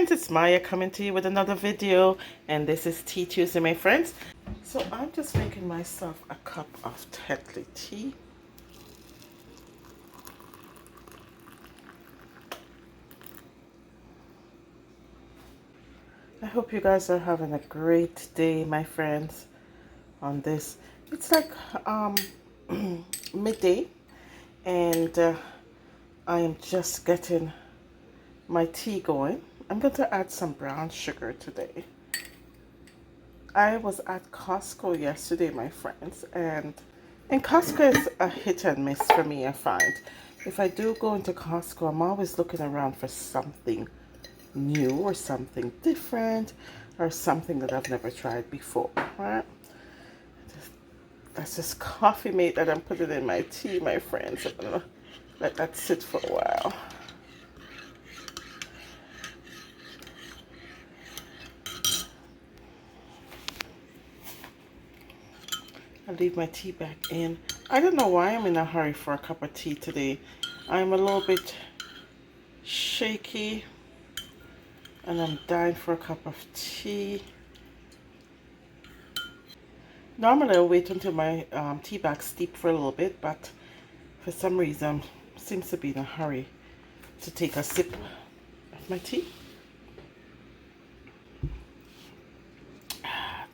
friends, it's Maya coming to you with another video, and this is Tea Tuesday, my friends. So I'm just making myself a cup of Tetley tea. I hope you guys are having a great day, my friends, on this. It's like midday, and I am just getting my tea going. I'm going to add some brown sugar today. I was at Costco yesterday, my friends, and Costco is a hit and miss for me, I find. If I do go into Costco, I'm always looking around for something new or something different or something that I've never tried before, right? That's just coffee mate that I'm putting in my tea, my friends. I'm gonna let that sit for a while. I'll leave my tea back in. I don't know why I'm in a hurry for a cup of tea today. I'm a little bit shaky and I'm dying for a cup of tea. Normally I'll wait until my tea bag steep for a little bit, but for some reason seems to be in a hurry to take a sip of my tea.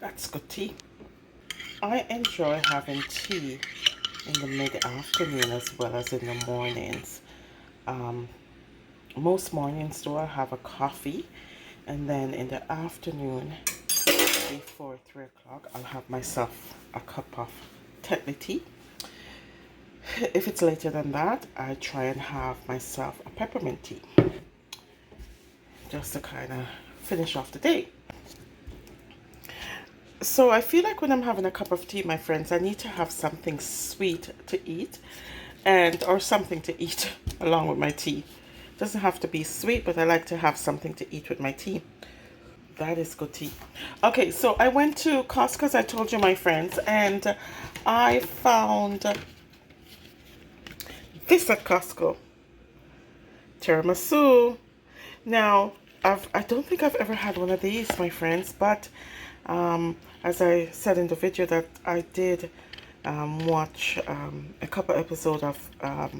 That's good tea. I enjoy having tea in the mid-afternoon as well as in the mornings. Most mornings though I have a coffee, and then in the afternoon before 3 o'clock I'll have myself a cup of Tetley tea. If it's later than that, I try and have myself a peppermint tea just to kind of finish off the day. So I feel like when I'm having a cup of tea, my friends, I need to have something sweet to eat or something to eat along with my tea. It doesn't have to be sweet, but I like to have something to eat with my tea. That is good tea. Okay, so I went to Costco, as I told you, my friends, and I found this at Costco. Tiramisu. Now, I don't think I've ever had one of these, my friends, but as I said in the video that I did watch a couple episodes of a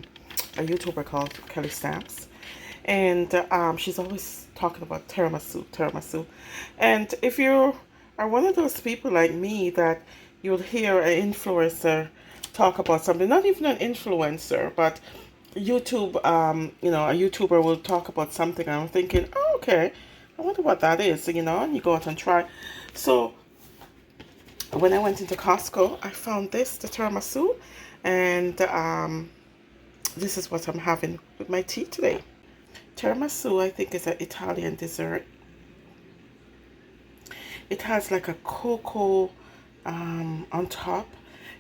YouTuber called Kelly Stamps, and she's always talking about tiramisu. And if you are one of those people like me that you'll hear an influencer talk about something, not even an influencer, but YouTube, you know, a YouTuber will talk about something, and I'm thinking, oh, okay, I wonder what that is, you know, and you go out and try. So when I went into Costco, I found this, the tiramisu, and this is what I'm having with my tea today. Tiramisu, I think, is an Italian dessert. It has like a cocoa on top.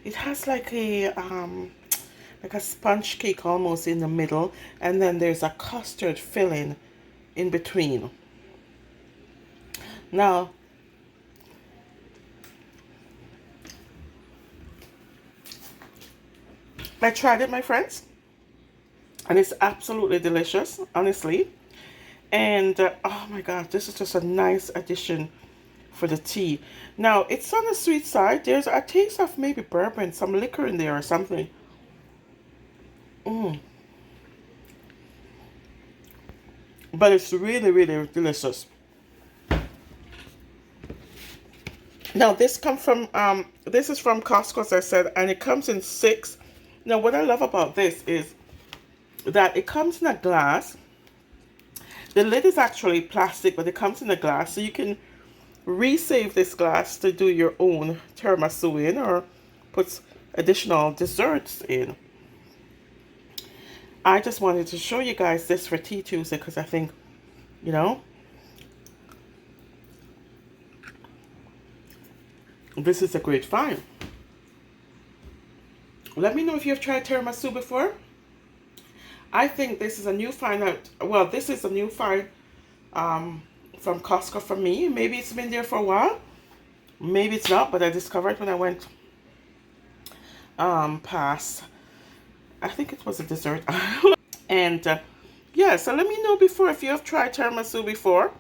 It has like a sponge cake almost in the middle, and then there's a custard filling in between. Now, I tried it, my friends, and it's absolutely delicious, honestly. And oh my god, this is just a nice addition for the tea. Now, it's on the sweet side. There's a taste of maybe bourbon, some liquor in there or something. But it's really, really delicious. Now, this is from Costco, as I said, and it comes in 6. Now, what I love about this is that it comes in a glass. The lid is actually plastic, but it comes in a glass, so you can resave this glass to do your own tiramisu in or put additional desserts in. I just wanted to show you guys this for Tea Tuesday because I think, you know, this is a great find. Let me know if you've tried tiramisu before. I think this is a new find well, this is a new find from Costco for me. Maybe it's been there for a while. Maybe it's not, but I discovered when I went past, I think it was a dessert aisle. And yeah, so let me know before if you have tried tiramisu before.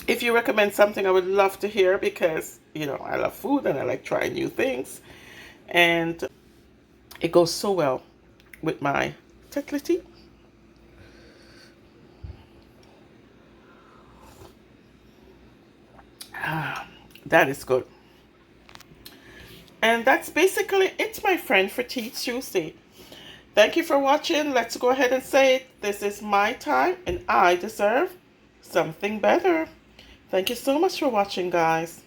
If you recommend something, I would love to hear, because, you know, I love food and I like trying new things. And it goes so well with my Tetley tea. That is good. And that's basically it, my friend, for Tea Tuesday. Thank you for watching. Let's go ahead and say it. This is my time and I deserve something better. Thank you so much for watching, guys.